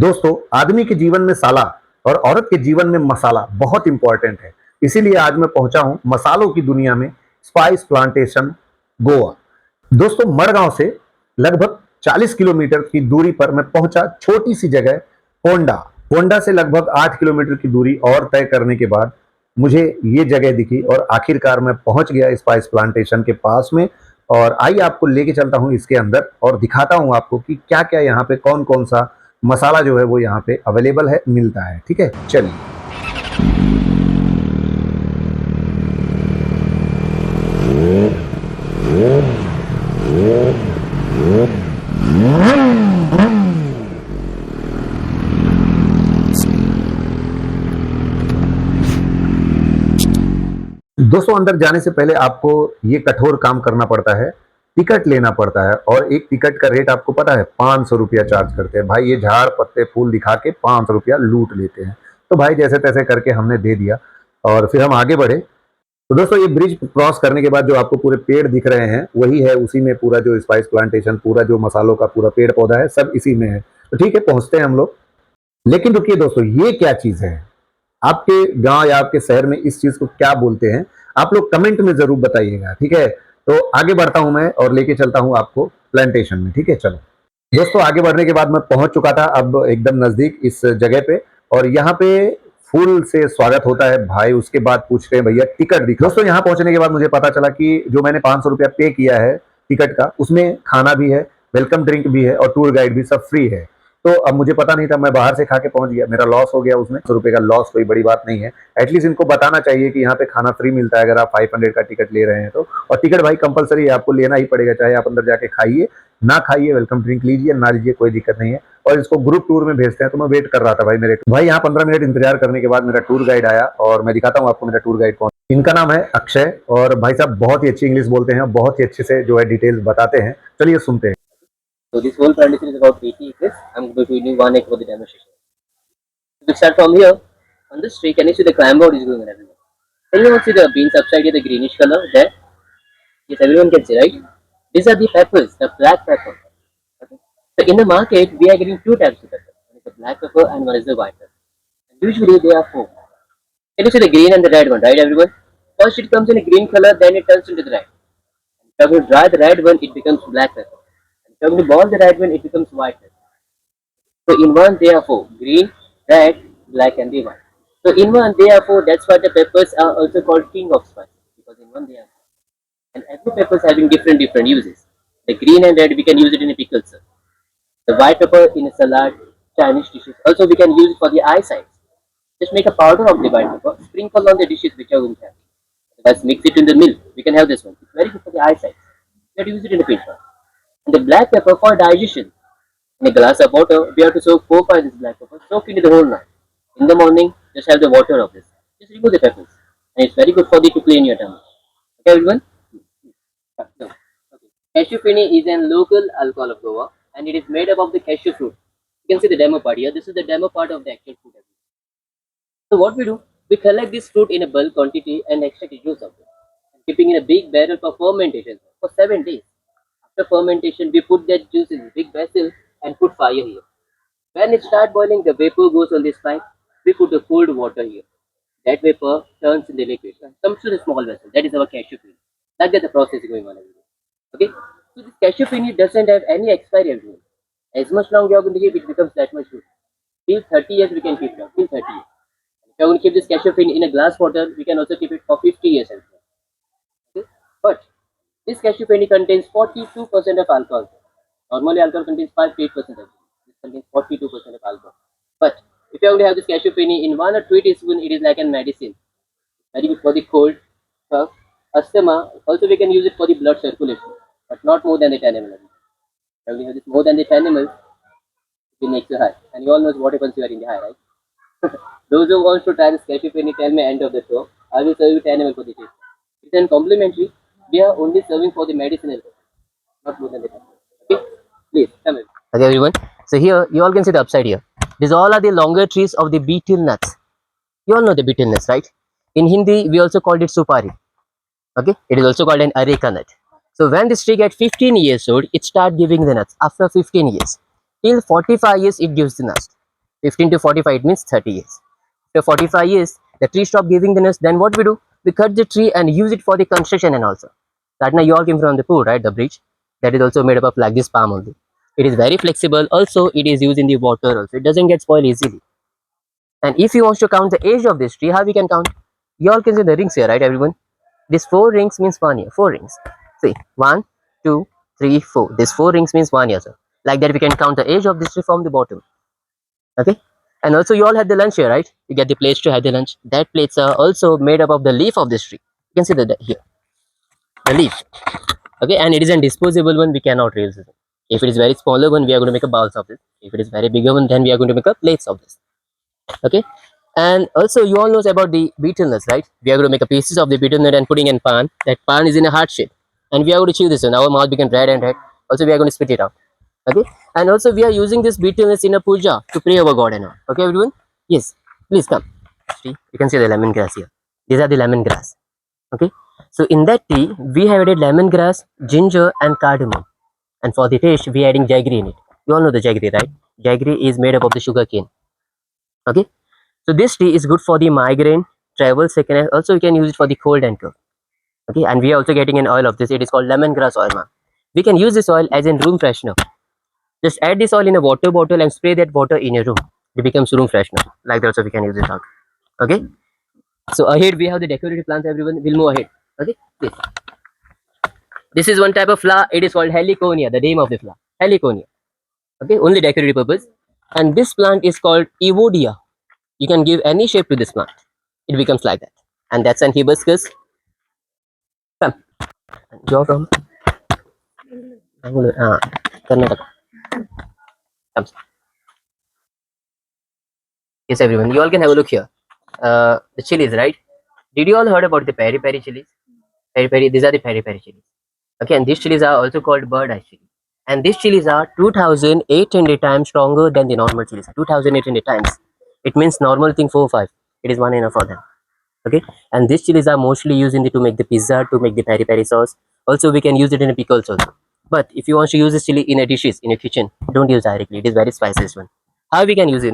दोस्तों, आदमी के जीवन में साला और औरत के जीवन में मसाला बहुत इंपॉर्टेंट है। इसीलिए आज मैं पहुंचा हूं मसालों की दुनिया में, स्पाइस प्लांटेशन, गोवा। दोस्तों, मडगांव से लगभग 40 किलोमीटर की दूरी पर मैं पहुंचा छोटी सी जगह पोंडा। पोंडा से लगभग 8 किलोमीटर की दूरी और तय करने के बाद मुझे ये जगह दिखी और आखिरकार मैं पहुंच गया स्पाइस प्लांटेशन के पास में। और आइए आपको लेके चलता हूं इसके अंदर और दिखाता हूं आपको कि क्या क्या यहाँ पे कौन कौन सा मसाला जो है वो यहाँ पे अवेलेबल है, मिलता है। ठीक है, चलिए। दोस्तों, अंदर जाने से पहले आपको ये कठोर काम करना पड़ता है, टिकट लेना पड़ता है। और एक टिकट का रेट आपको पता है, 500 रुपया चार्ज करते हैं। भाई, ये झाड़ पत्ते फूल दिखा के 500 रुपया लूट लेते हैं। तो भाई जैसे तैसे करके हमने दे दिया और फिर हम आगे बढ़े। तो दोस्तों, ये ब्रिज क्रॉस करने के बाद जो आपको पूरे पेड़ दिख रहे हैं वही है, उसी में पूरा जो स्पाइस प्लांटेशन, पूरा जो मसालों का पूरा पेड़ पौधा है, सब इसी में है। तो ठीक है, पहुंचते हैं हम लोग। लेकिन रुकिए दोस्तों, ये क्या चीज है? आपके गांव या आपके शहर में इस चीज को क्या बोलते हैं? आप लोग कमेंट में जरूर बताइएगा। ठीक है, तो आगे बढ़ता हूं मैं और लेके चलता हूं आपको प्लांटेशन में। ठीक है, चलो दोस्तों। आगे बढ़ने के बाद मैं पहुंच चुका था अब एकदम नजदीक इस जगह पे, और यहाँ पे फूल से स्वागत होता है भाई। उसके बाद पूछते हैं भैया टिकट दिखा। दोस्तों, यहाँ पहुंचने के बाद मुझे पता चला कि जो मैंने 500 रुपया पे किया है टिकट का, उसमें खाना भी है, वेलकम ड्रिंक भी है और टूर गाइड भी, सब फ्री है। तो अब मुझे पता नहीं था, मैं बाहर से खा के पहुंच गया, मेरा लॉस हो गया उसमें। 100 रुपए का लॉस कोई बड़ी बात नहीं है। एटलीस्ट इनको बताना चाहिए कि यहाँ पे खाना फ्री मिलता है अगर आप 500 का टिकट ले रहे हैं तो। और टिकट भाई कंपलसरी है, आपको लेना ही पड़ेगा, चाहे आप अंदर जाके खाइए ना खाइए, वेलकम ड्रिंक लीजिए ना लीजिए, कोई दिक्कत नहीं है। और इसको ग्रुप टूर में भेजते हैं। तो मैं वेट कर रहा था भाई यहाँ 15 मिनट इंतजार करने के बाद मेरा टूर गाइड आया और मैं दिखाता हूँ आपको मेरा टूर गाइड कौन। इनका नाम है अक्षय और भाई साहब बहुत ही अच्छी इंग्लिश बोलते हैं, बहुत ही अच्छे से जो है डिटेल्स बताते हैं। चलिए सुनते हैं। So this whole plantation is about 80 acres. I'm going to do 1 acre for the demonstration. We start from here. On this tree, can you see the climb board is going on everywhere? Can you see the beans upside here, the greenish color there? Yes, everyone can see, right? These are the peppers, the black pepper. Okay? So in the market, we are getting two types of pepper. One is the black pepper and one is the white pepper. And usually they are four. Can you see the green and the red one, right everyone? First it comes in a green color, then it turns into the red. If you dry the red one, it becomes black pepper. When you boil the red one, it becomes white pepper. So in one there are four: green, red, black, and the white. So in one there are four. That's why the peppers are also called king of spices, because in one they are four. And every pepper is having different uses. The green and red we can use it in a pickle, sir. The white pepper in a salad, Chinese dishes. Also we can use it for the eyesight. Just make a powder of the white pepper, sprinkle on the dishes which are going to have. Let's mix it in the milk. We can have this one. It's very good for the eyesight. We have to use it in a pinch. And the black pepper for digestion. In a glass of water, we have to soak 4 pints of black pepper, soak it the whole night. In the morning, just have the water of this. Just remove the peppers. And it's very good for the to clean your tummy. Okay, everyone? No. Okay. Cashew fini is a local alcohol of Goa, and it is made up of the cashew fruit. You can see the demo part here. This is the demo part of the actual fruit. So what we do, we collect this fruit in a bulk quantity and extract the juice of it, and keeping in a big barrel for fermentation for 7 days. After fermentation, we put that juice in a big vessel and put fire here. When it starts boiling, the vapor goes on this pipe. We put the cold water here. That vapor turns into liquid and comes to the small vessel. That is our cashew cream. Like that, the process is going on every day. Okay? So this cashew cream doesn't have any expiry date. As much long you are going to keep, it becomes that much good. Till 30 years we can keep it. Till 30 years. If you are going to keep this cashew cream in a glass bottle, we can also keep it for 50 years as well. Okay? But this cashew penny contains 42% of alcohol. Normally alcohol contains 5 to 8%. This contains 42% of alcohol. But if you only have this cashew penny in 1 or 2 teaspoons, it is like a medicine. Very good for the cold, cough, asthma. Also we can use it for the blood circulation, but not more than the 10 ml. If you only have this more than the 10 ml, it makes you high. And you all know what happens when you are in the high, right? Those who want to try this cashew penny, tell me end of the show. I will serve you 10 ml for the taste. It's then complimentary. We are only serving for the medicinal, not more than the. Okay, please come in. Okay, everyone. So here you all can see the upside here. These all are the longer trees of the betel nuts. You all know the betel nuts, right? In Hindi, we also called it supari. Okay, it is also called an areca nut. So when this tree gets 15 years old, it starts giving the nuts. After 15 years, till 45 years, it gives the nuts. 15 to 45, it means 30 years. After 45 years, the tree stop giving the nuts. Then what we do? We cut the tree and use it for the construction and also. That now you all came from the pool, right? The bridge that is also made up of like this palm only. It is very flexible. Also, it is used in the water. Also, it doesn't get spoiled easily. And if you want to count the age of this tree, how we can count? You all can see the rings here, right, everyone? These 4 rings means 1 year. 4 rings. See, 1, 2, 3, 4. These 4 rings means 1 year, sir. Like that, we can count the age of this tree from the bottom. Okay. And also, you all had the lunch here, right? You get the plates to have the lunch. That plates are also made up of the leaf of this tree. You can see that here, the leaf. Okay, and it is a disposable one. We cannot reuse it. If it is very smaller one, we are going to make a bowls of this. If it is very bigger one, then we are going to make a plates of this. Okay. And also, you all knows about the betel nuts, right? We are going to make a pieces of the betel nut and putting in pan. That pan is in a heart shape, and we are going to chew this one. Our mouth become red and red. Also, we are going to spit it out. Okay. And also, we are using this betel nuts in a puja to pray over God and all. Okay, everyone. Yes. Please come. See, you can see the lemongrass here. These are the lemongrass. Okay. So in that tea, we have added lemongrass, ginger, and cardamom. And for the taste, we are adding jaggery in it. You all know the jaggery, right? Jaggery is made up of the sugar cane. Okay. So this tea is good for the migraine, travel sickness. Also, you can use it for the cold and cough. Okay, and we are also getting an oil of this. It is called lemongrass oil, ma'am. We can use this oil as in room freshener. Just add this oil in a water bottle and spray that water in your room. It becomes room freshener. Like that, so we can use it out. Okay. So ahead we have the decorative plants. Everyone will move ahead. Okay. Please. This is one type of flower. It is called heliconia. The name of the flower, heliconia. Okay, only decorative purpose. And this plant is called evodia. You can give any shape to this plant. It becomes like that. And that's an hibiscus. Come, you're from Karnataka. Come. Yes, everyone. You all can have a look here. The chilies, right? Did you all heard about the peri peri chilies? Peri peri. These are the peri peri chilies. Okay, and these chilies are also called bird eye chili. And these chilies are 2,800 times stronger than the normal chilies. 2,800 times. It means normal thing 4 5. It is one enough for them. Okay, and these chilies are mostly used in to make the pizza, to make the peri peri sauce. Also, we can use it in a pickles also. But if you want to use this chili in a dishes in your kitchen, don't use directly. It is very spicy one. How we can use,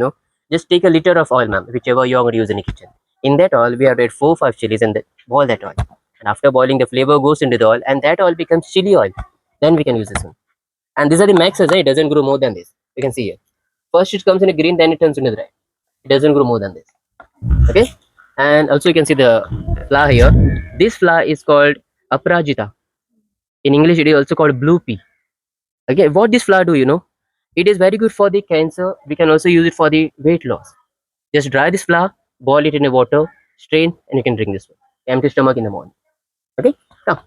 just take a liter of oil, ma'am, whichever you are going to use in the kitchen. In that oil, we have added 4 5 chilies and boil that oil. And after boiling, the flavor goes into the oil, and that oil becomes chili oil. Then we can use this one. And these are the maxes. It doesn't grow more than this. You can see here. First it comes in a green, then it turns into the red. It doesn't grow more than this. Okay. And also you can see the flower here. This flower is called aprajita. In English, it is also called blue pea. Okay, what this flower do, it is very good for the cancer. We can also use it for the weight loss. Just dry this flower, boil it in a water, strain, and you can drink this one. Empty stomach in the morning. Okay. Now,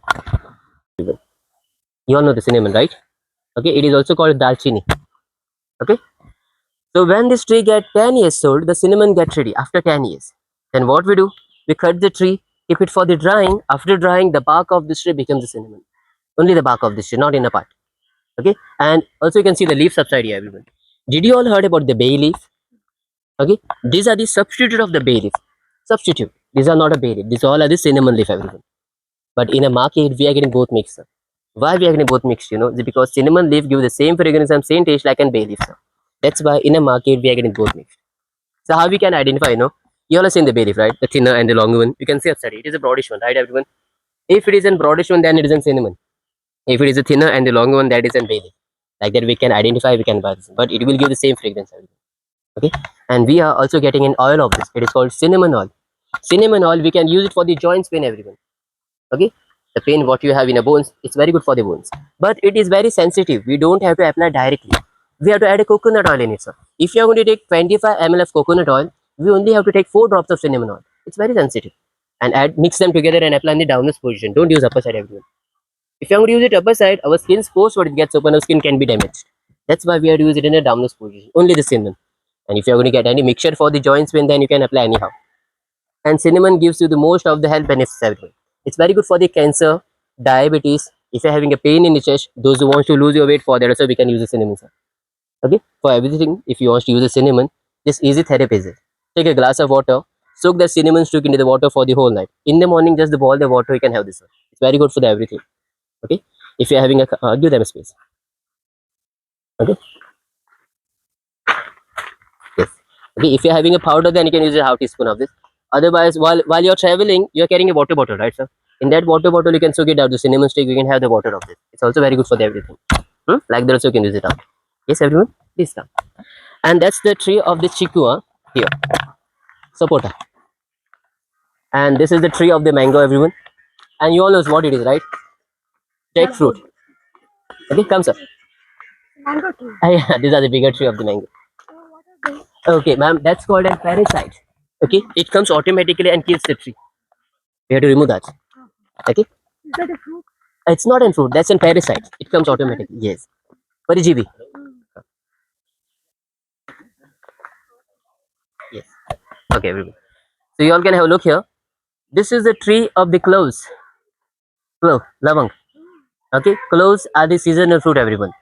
you all know the cinnamon, right? Okay, it is also called dalchini. Okay. So when this tree get 10 years old, the cinnamon gets ready after 10 years. Then what we do? We cut the tree, keep it for the drying. After drying, the bark of this tree becomes the cinnamon. Only the bark of this tree, not in a part. Okay. And also you can see the leaf subside here, everyone. Did you all heard about the bay leaf? Okay. These are the substitute of the bay leaf. Substitute. These are not a bay leaf. These all are the cinnamon leaf, everyone. But in a market, we are getting both mixed. Why we are getting both mixed? Is because cinnamon leaf give the same fragrance and same taste like a bay leaf. Sir. That's why in a market we are getting both mixed. So how we can identify? You all have seen the bay leaf, right? The thinner and the longer one. You can see upside. It is a broadish one, right, everyone? If it is a broadish one, then it is a cinnamon. If it is a thinner and the longer one, that is a bay leaf. Like that, we can identify. We can buy this, but it will give the same fragrance. Everyone. Okay, and we are also getting an oil of this. It is called cinnamon oil. Cinnamon oil, we can use it for the joints pain, everyone. Okay, the pain what you have in a bones, it's very good for the bones, but it is very sensitive. We don't have to apply directly. We have to add a coconut oil in it, sir. If you are going to take 25 ml of coconut oil, we only have to take 4 drops of cinnamon oil. It's very sensitive. And add, mix them together and apply in the downwards position. Don't use upper side, everyone. If you are going to use it upper side, our skin's force what it gets open, our skin can be damaged. That's why we have to use it in a downwards position. Only the cinnamon. And if you are going to get any mixture for the joints pain, then you can apply anyhow. And cinnamon gives you the most of the health benefits, everyone. It's very good for the cancer, diabetes. If you're having a pain in the chest, those who want to lose your weight, for that also we can use the cinnamon, sir. Okay, for everything, if you want to use the cinnamon, this easy therapy is it. Take a glass of water, soak the cinnamon stick into the water for the whole night. In the morning, just boil the water, you can have this one. It's very good for the everything. Okay, if you're having a give them a space. Okay, yes. Okay, if you're having a powder, then you can use a half teaspoon of this. Otherwise, while you're traveling, you're carrying a water bottle, right, sir? In that water bottle, you can soak it out the cinnamon stick. You can have the water of this. It's also very good for the everything. Like that, also you can use it out. Yes, everyone, please come. And that's the tree of the chiku, here, sapota. And this is the tree of the mango, everyone. And you all know what it is, right? Jackfruit. Okay, come, sir. Mango tree. Yeah, these are the bigger tree of the mango. Okay, ma'am, that's called a parasite. Okay, it comes automatically and kills the tree. We have to remove that. Okay, is that a fruit? It's not a fruit. That's a parasite. It comes automatically. Yes. Parijivi. Yes. Okay, everyone. So you all can have a look here. This is the tree of the cloves. Clove, lavang. Okay, cloves are the seasonal fruit, everyone.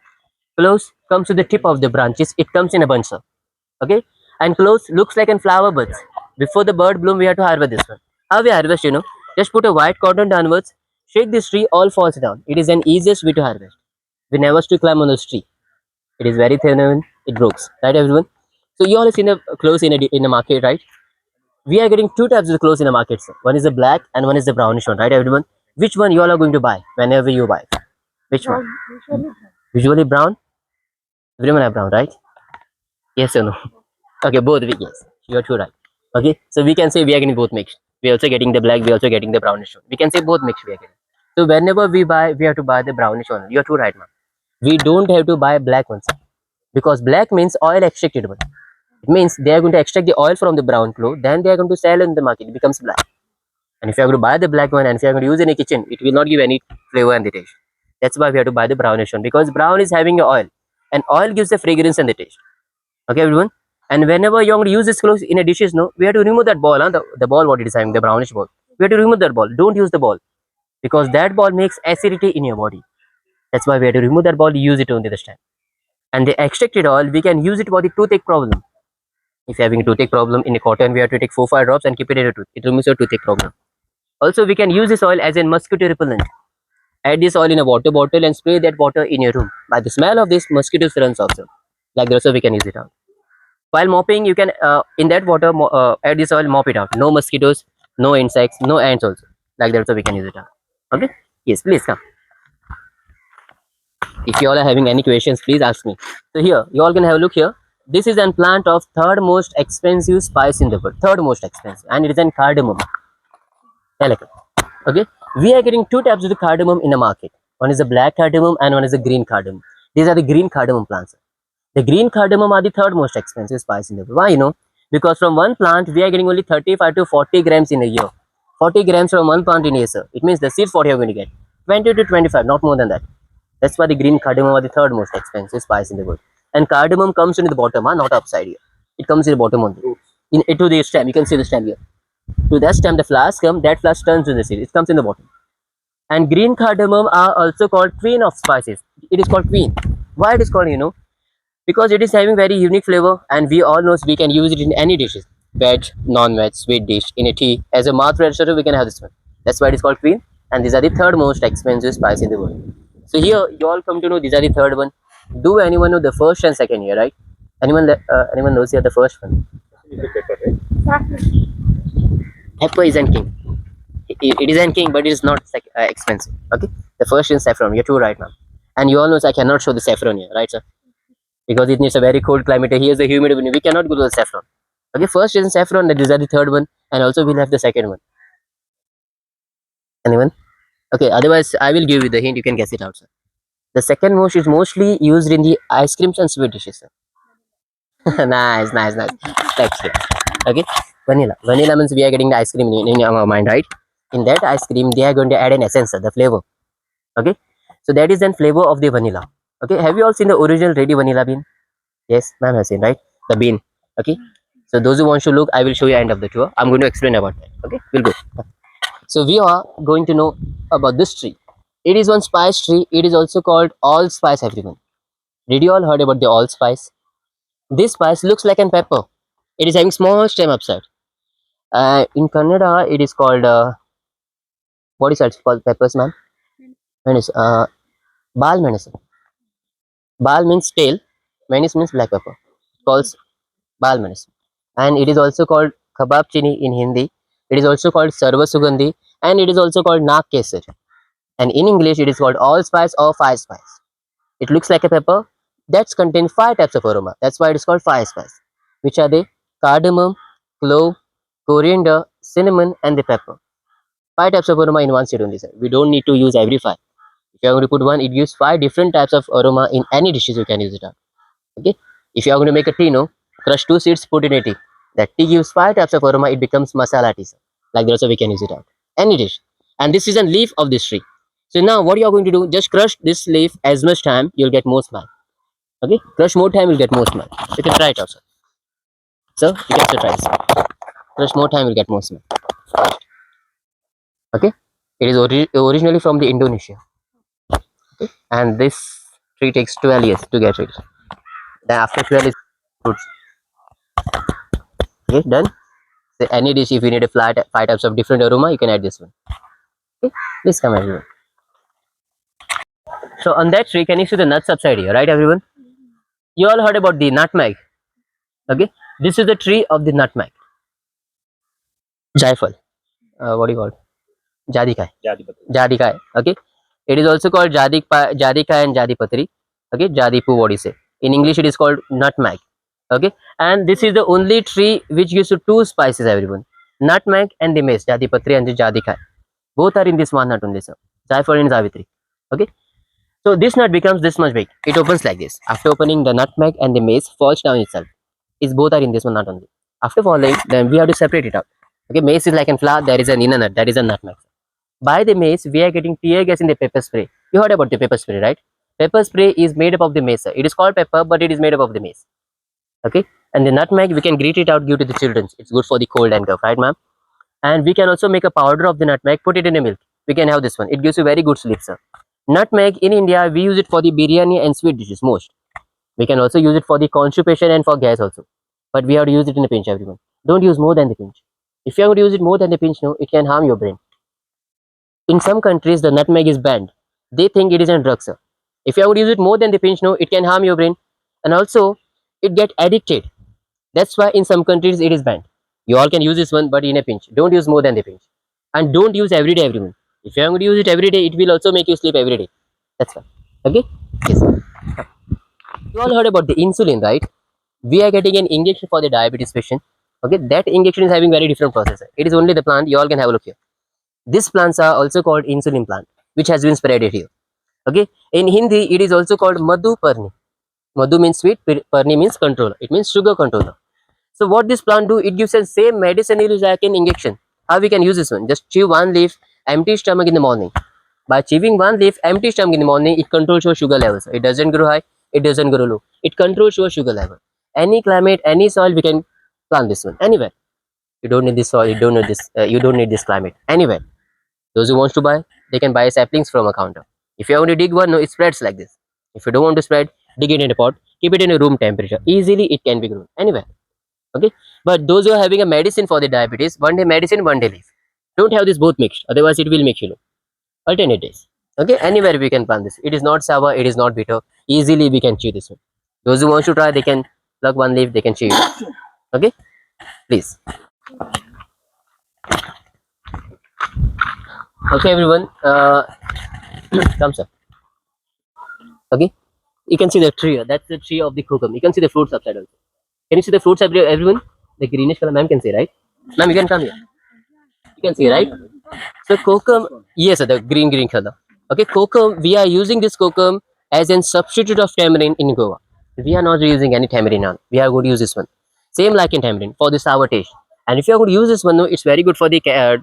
Cloves comes to the tip of the branches. It comes in a bunch, sir. Okay, and cloves looks like a flower buds. Before the bird bloom, we have to harvest this one. How we harvest, just put a white cotton downwards, shake this tree, all falls down. It is an easiest way to harvest. We never to climb on this tree. It is very thin and it grows, right, everyone? So you all have seen the clothes in a market, right? We are getting two types of clothes in the market, sir. One is the black and one is the brownish one, right, everyone? Which one you all are going to buy whenever you buy? Which one? Usually brown. Everyone are brown, right? Yes or no? Okay, both yes. You're too right. Okay, so we can say we are getting both mixed. We're also getting the black. We're also getting the brownish one. We can say both mixed. We are getting. So whenever we buy, we have to buy the brownish one. You're too right, ma'am. We don't have to buy black ones because black means oil extracted one. It means they are going to extract the oil from the brown cloth, then they are going to sell in the market. It becomes black. And if you are going to buy the black one and if you are going to use in a kitchen, it will not give any flavor and the taste. That's why we have to buy the brownish one because brown is having a oil, and oil gives the fragrance and the taste. Okay, everyone. And whenever you're going to use this clothes in a dishes, no, we have to remove that ball, the ball what it is having, the brownish ball. We have to remove that ball. Don't use the ball because that ball makes acidity in your body. That's why we have to remove that ball. Use it only this time. And the extracted oil, we can use it for the toothache problem. If you're having a toothache problem in a cotton, we have to take 4-5 drops and keep it in a tooth. It removes your toothache problem. Also, we can use this oil as a mosquito repellent. Add this oil in a water bottle and spray that water in your room. By the smell of this, mosquitoes runs also. Like that, so we can use it out. While mopping, you can in that water add this oil, mop it out. No mosquitoes, no insects, no ants also. Like that, so we can use it out. Okay? Yes, please come. If you all are having any questions, please ask me. So here, you all can have a look here. This is a plant of third most expensive spice in the world. Third most expensive, and it is an cardamom. Delicate. Okay, we are getting two types of the cardamom in the market. One is the black cardamom and one is the green cardamom. These are the green cardamom plants. The green cardamom are the third most expensive spice in the world. Why? Because from one plant we are getting only 35 to 40 grams in a year. 40 grams from one plant in a year, sir. It means the seeds what you are going to get 20 to 25, not more than that. That's why the green cardamom are the third most expensive spice in the world. And cardamom comes in the bottom, not upside here. It comes in the bottom only. To the stem, you can see the stem here. To that stem, the flowers come. That flower turns to the seed. It comes in the bottom. And green cardamom are also called queen of spices. It is called queen. Why it is called? Because it is having very unique flavor, and we all know we can use it in any dishes: veg, non-veg, sweet dish, in a tea. As a mouth refresher, we can have this one. That's why it is called queen. And these are the third most expensive spice in the world. So here you all come to know these are the third one. Do anyone know the first and second here, right? Anyone knows here the first one? Pepper is an king. It is an king, but it is not expensive. Okay, the first is saffron. You're too right, ma'am. And you all know I cannot show the saffron here, right, sir? Because it needs a very cold climate. Here's the humid one. We cannot go to the saffron. Okay, first is saffron. That is the third one, and also we'll have the second one. Anyone? Okay. Otherwise, I will give you the hint. You can guess it out, sir. The second most is mostly used in the ice creams and sweet dishes, sir. Nice, nice, nice. That's it. Okay. Vanilla. Vanilla means we are getting the ice cream in our mind, right? In that ice cream, they are going to add an essence, the flavor. Okay. So that is then flavor of the vanilla. Okay. Have you all seen the original ready vanilla bean? Yes, ma'am has seen, right? The bean. Okay. So those who want to look, I will show you end of the tour. I'm going to explain about that. Okay. We'll go. So we are going to know about this tree. It is one spice tree. It is also called allspice, everyone. Did you all heard about the allspice? This spice looks like an pepper. It is having small stem upside. In Kannada, it is called what is that called? Peppers, ma'am. Menace. Bal menace. Bal means tail. Menace means black pepper. Calls bal menace. and it is also called kebab chini in Hindi. It is also called sarva sugandhi, and it is also called nak kesar. And in English, it is called allspice or fire spice. It looks like a pepper that's contains 5 types of aroma. That's why it is called fire spice. Which are they? Cardamom, clove, coriander, cinnamon, and the pepper. 5 types of aroma in one seed only, sir. We don't need to use every 5. If you are going to put one, it gives 5 different types of aroma in any dishes you can use it on. Okay. If you are going to make a tea, no, crush 2 seeds, put in a tea. That tea gives 5 types of aroma. It becomes masala tea, sir. Like that, also we can use it out. Any dish. And this is a leaf of this tree. So now what you are going to do? Just crush this leaf as much time, you'll get more smell. Okay. Crush more time, you'll get more smell. You can try it also. So you can also try this. Crush more time, you'll get more smell. Okay. It is originally from the Indonesia. Okay. And this tree takes 12 years to get it. Then after 12 years, fruits. Okay, done. So any dish, if you need a 5 types of different aroma, you can add this one. Okay, please come everyone. So on that tree, can you see the nuts upside here, right, everyone? You all heard about the nutmeg. Okay, this is the tree of the nutmeg. Jaifal. What do you call it? Jadikai. Jadikai. Okay, it is also called jadikai and jadipatri. Okay, jadipu. What do you say? In English, it is called nutmeg. Okay, and this is the only tree which gives you 2 spices, everyone. Nutmeg and the mace, jadipatri and the jadikai. Both are in this one nut only, sir. Jaifal and Zavitri. Okay. So this nut becomes this much big. It opens like this. After opening, the nutmeg and the mace falls down itself. Is both are in this one nut only. After falling, then we have to separate it out. Okay, mace is like a flower. There is an inner nut. That is a nutmeg. By the mace, we are getting tear gas in the pepper spray. You heard about the pepper spray, right? Pepper spray is made up of the mace. It is called pepper, but it is made up of the mace. Okay, and the nutmeg we can grate it out, give to the children. It's good for the cold and cough, right, ma'am? And we can also make a powder of the nutmeg, put it in a milk. We can have this one. It gives you very good sleep, sir. Nutmeg in India, we use it for the biryani and sweet dishes most. We can also use it for the constipation and for gas also. But we have to use it in a pinch, everyone. Don't use more than the pinch. If you are going to use it more than the pinch, no, it can harm your brain. In some countries, the nutmeg is banned. They think it is a drug, sir. If you are going to use it more than the pinch, no, it can harm your brain. And also, it get addicted. That's why in some countries it is banned. You all can use this one, but in a pinch. Don't use more than the pinch. And don't use every day, everyone. If you are going to use it every day, it will also make you sleep every day. That's fine. Okay? Yes. You all heard about the insulin, right? We are getting an injection for the diabetes patient. Okay, that injection is having very different process. It is only the plant. You all can have a look here. These plants are also called insulin plant, which has been spreaded here. Okay, in Hindi, it is also called Madhu Parni. Madhu means sweet, Parni means controller. It means sugar controller. So what this plant do? It gives us same medicine it is like an injection. How we can use this one? Just chew one leaf, empty stomach in the morning. By chewing one leaf, empty stomach in the morning, it controls your sugar levels. It doesn't grow high, it doesn't grow low. It controls your sugar level. Any climate, any soil, we can plant this one. Anywhere. You don't need this soil, you don't need this, you don't need this climate. Anywhere. Those who wants to buy, they can buy saplings from a counter. If you want to dig one, no, it spreads like this. If you don't want to spread, dig it in a pot, keep it in a room temperature. Easily it can be grown anywhere. Okay, but those who are having a medicine for the diabetes, one day medicine, one day leaf. Don't have this both mixed, otherwise it will make you low. Alternate days. Okay, anywhere we can plant this. It is not sour, it is not bitter. Easily we can chew this one. Those who want to try, they can pluck one leaf, they can chew it. Okay, please. Okay, everyone, come sir. Okay, you can see the tree here. That's the tree of the kokum. You can see the fruits upside also. Can you see the fruits, everyone? The greenish color, ma'am can see, right? Ma'am, you can come here. You can see, right? So kokum, yes, sir, the green color. Okay, kokum, we are using this kokum as a substitute of tamarind in Goa. We are not using any tamarind now. We are going to use this one. Same like in tamarind for the sour taste. And if you are going to use this one, no, it's very good for the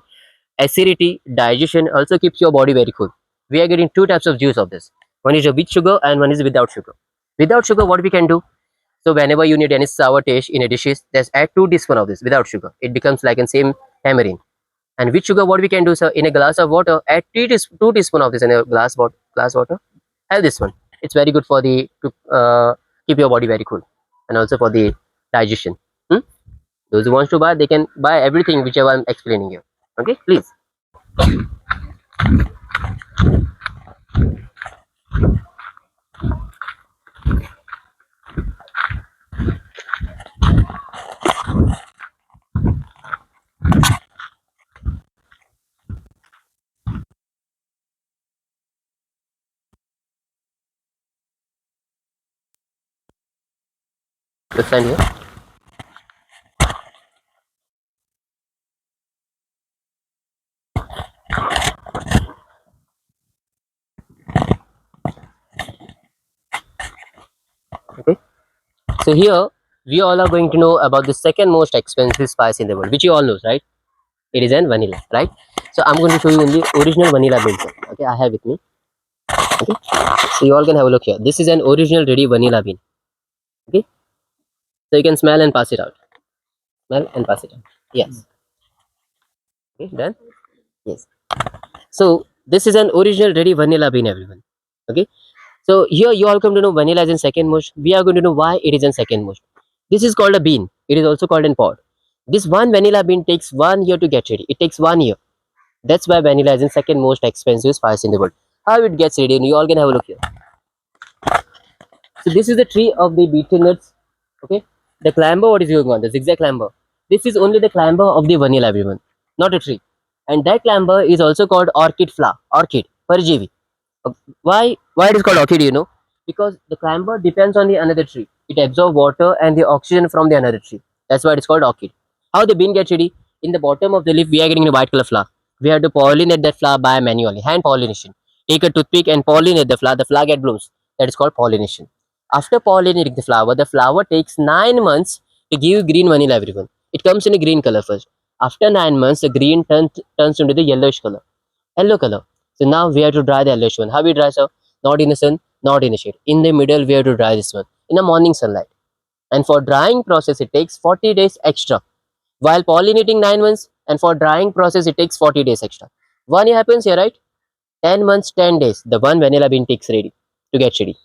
acidity, digestion, also keeps your body very cool. We are getting 2 types of juice of this. One is with sugar and one is without sugar. Without sugar, what we can do? So whenever you need any sour taste in a dishes, just add 2 teaspoons of this without sugar. It becomes like in same tamarind. And with sugar, what we can do, sir, in a glass of water, add 2 teaspoons of this in a glass water. Have this one. It's very good for the to keep your body very cool, and also for the digestion. Hmm? Those who wants to buy, they can buy everything whichever I'm explaining here. Okay, please. Let's stand here. Okay. So here we all are going to know about the second most expensive spice in the world, which you all know, right? It is an vanilla, right? So I'm going to show you only original vanilla beans. Okay, I have with me. Okay, so you all can have a look here. This is an original ready vanilla bean. Okay, so you can smell and pass it out. Smell and pass it out. Yes. Okay, done. Yes. So this is an original ready vanilla bean, everyone. Okay. So here you all come to know vanilla is in second most. We are going to know why it is in second most. This is called a bean. It is also called in pod. This one vanilla bean takes 1 year to get ready. It takes 1 year. That's why vanilla is in second most expensive spice in the world. How it gets ready, and you all can have a look here. So this is the tree of the betel nuts. Okay, the climber. What is going on? The zigzag climber. This is only the climber of the vanilla, everyone, not a tree. And that climber is also called orchid flower. Orchid, Parjeevi. Why it is called orchid? You know, because the climber depends on the another tree. It absorbs water and the oxygen from the another tree. That's why it's called orchid. How the bean gets ready? In the bottom of the leaf, we are getting a white color flower. We have to pollinate that flower by manually, hand pollination. Take a toothpick and pollinate the flower. The flower get blooms. That is called pollination. After pollinating the flower takes 9 months to give green vanilla. Everyone, it comes in a green color first. After 9 months, the green turns into the yellowish color, yellow color. So now we have to dry the yellowish one. How we dry, sir? Not in the sun, not in the shade. In the middle, we have to dry this one in the morning sunlight. And for drying process, it takes 40 days extra. While pollinating 9 months, and for drying process, it takes 40 days extra. 1 year happens here, right? 10 months, 10 days. The one vanilla bean takes ready to get ready.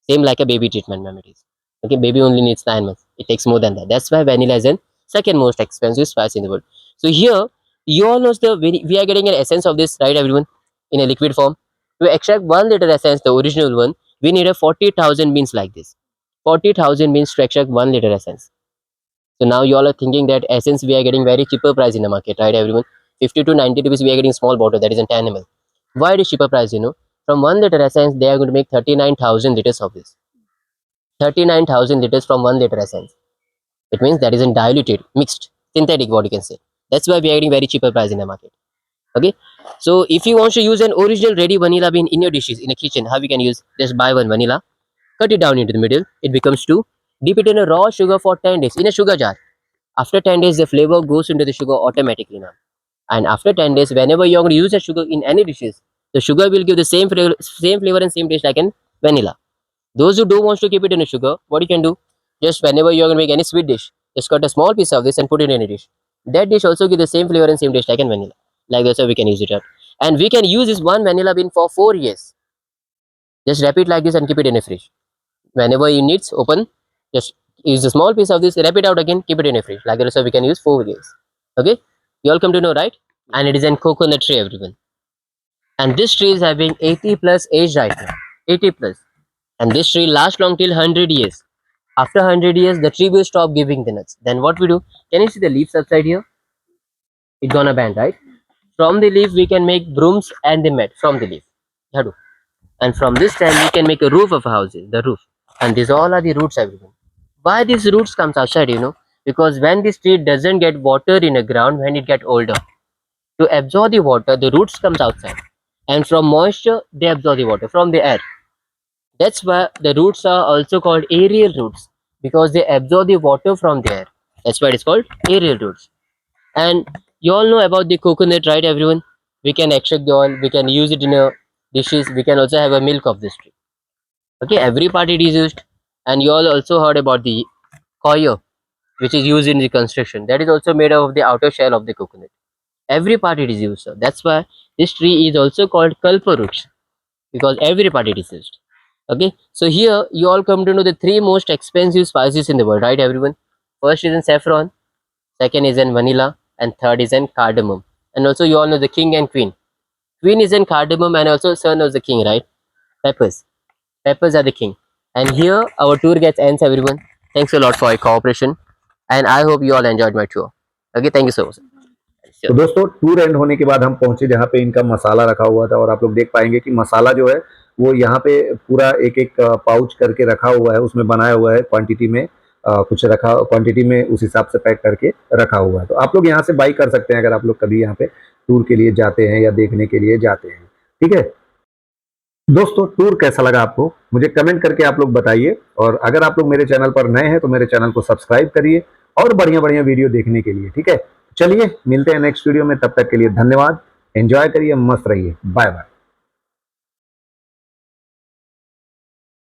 Same like a baby treatment, ma'am, it is. Okay, baby only needs 9 months. It takes more than that. That's why vanilla is the second most expensive spice in the world. So here, you all know we are getting an essence of this, right, everyone, in a liquid form. To extract 1 liter essence, the original one, we need a 40,000 beans like this. 40,000 beans to extract 1 liter essence. So now you all are thinking that essence we are getting very cheaper price in the market, right, everyone? 50 to 90 rupees we are getting small bottle that is in 10 ml. Why it is cheaper price? From 1 liter essence they are going to make 39,000 liters of this. 39,000 liters from 1 liter essence. It means that isn't diluted, mixed, synthetic, what you can say. That's why we are getting very cheaper price in the market. Okay. So if you want to use an original ready vanilla bean in your dishes in a kitchen, how we can use? Just buy one vanilla, cut it down into the middle. It becomes two. Dip it in a raw sugar for 10 days in a sugar jar. After 10 days, the flavor goes into the sugar automatically now. And after 10 days, whenever you're going to use the sugar in any dishes, the sugar will give the same flavor and same taste like in vanilla. Those who don't want to keep it in a sugar, what you can do, just whenever you're going to make any sweet dish, just cut a small piece of this and put it in a dish. That dish also give the same flavor and same taste like in vanilla. Like that's how we can use it up. And we can use this one vanilla bean for 4 years. Just wrap it like this and keep it in a fridge. Whenever you need, open, just use a small piece of this, wrap it out again, keep it in a fridge. Like that, so we can use 4 years. Okay, you all come to know, right? And it is an coconut tree, everyone. And this tree is having 80 plus age right now. 80 plus. And this tree lasts long till 100 years. After 100 years, the tree will stop giving the nuts. Then what we do? Can you see the leaves upside here? It's gonna bend, right? From the leaf, we can make brooms and the mat from the leaf. Yadu. And from this time, we can make a roof of a house, the roof. And these all are the roots, everyone. Why these roots comes outside, Because when this tree doesn't get water in the ground, when it get older, to absorb the water, the roots comes outside. And from moisture, they absorb the water from the air. That's why the roots are also called aerial roots because they absorb the water from the air. That's why it's called aerial roots. And you all know about the coconut, right, everyone? We can extract the oil, we can use it in a dishes, we can also have a milk of this tree. Okay, every part it is used. And you all also heard about the coir, which is used in the construction. That is also made of the outer shell of the coconut. Every part it is used. So that's why this tree is also called kulpa roots because every part it is used. Okay, so here you all come to know the three most expensive spices in the world, right, everyone? First is in saffron, second is in vanilla, and third is in cardamom. And also you all know the king and queen. Queen is in cardamom and also son of the king, right? Peppers. Peppers are the king. And here our tour gets ends, everyone. Thanks a lot for your cooperation. And I hope you all enjoyed my tour. Okay, thank you so much. तो Sure. दोस्तों tour and होने के बाद हम पहुंचे जहाँ पे इनका मसाला रखा हुआ था और आप लोग देख पाएंगे कि मसाला जो है वो यहाँ पे पूरा एक एक पाउच करके रखा हुआ है, उसमें बनाया हुआ है क्वांटिटी में। कुछ रखा क्वांटिटी में उस हिसाब से पैक करके रखा हुआ है। तो आप लोग यहाँ से बाई कर सकते हैं अगर आप लोग कभी यहाँ पे टूर के लिए जाते हैं या देखने के लिए जाते हैं। ठीक है दोस्तों, टूर कैसा लगा आपको मुझे कमेंट करके आप लोग बताइए, और अगर आप लोग मेरे चैनल पर नए हैं तो मेरे चैनल को सब्सक्राइब करिए और बढ़िया बढ़िया वीडियो देखने के लिए। ठीक है, चलिए मिलते हैं नेक्स्ट वीडियो में, तब तक के लिए धन्यवाद। एंजॉय करिए, मस्त रहिए, बाय बाय।